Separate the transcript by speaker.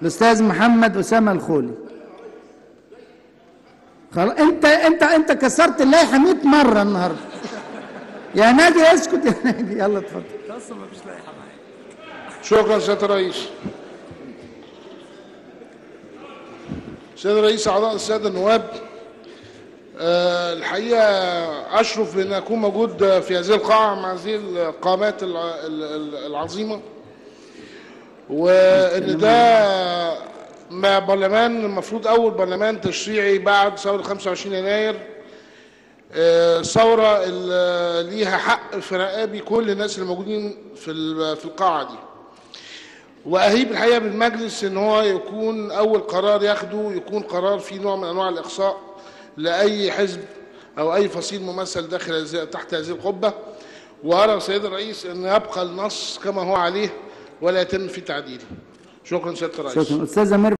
Speaker 1: الاستاذ محمد اسامه الخولي. خلاص، انت كسرت اللائحه 100 مره النهارده. يا ناجي اسكت يا ناجي، يلا اتفضل.
Speaker 2: اصلا مفيش لائحه معايا.
Speaker 3: شكرا سيادة الرئيس. سيادة الرئيس، أعضاء السادة النواب، الحقيقة أشرف بأن أكون موجود في هذه القاعة مع هذه القامات العظيمة، وأن ده مع برلمان المفروض أول برلمان تشريعي بعد ثورة 25 يناير، ثورة اللي ليها حق في رقابي كل الناس اللي موجودين في القاعة دي. وأهيب الحقيقة بالمجلس إن هو يكون أول قرار ياخده يكون قرار فيه نوع من أنواع الإقصاء لأي حزب أو أي فصيل ممثل تحت هذه القبة. وأرى سيد الرئيس أن يبقى النص كما هو عليه ولا يتم فيه تعديله. شكرا سيادة الرئيس.
Speaker 1: شكرا. أستاذ أمير.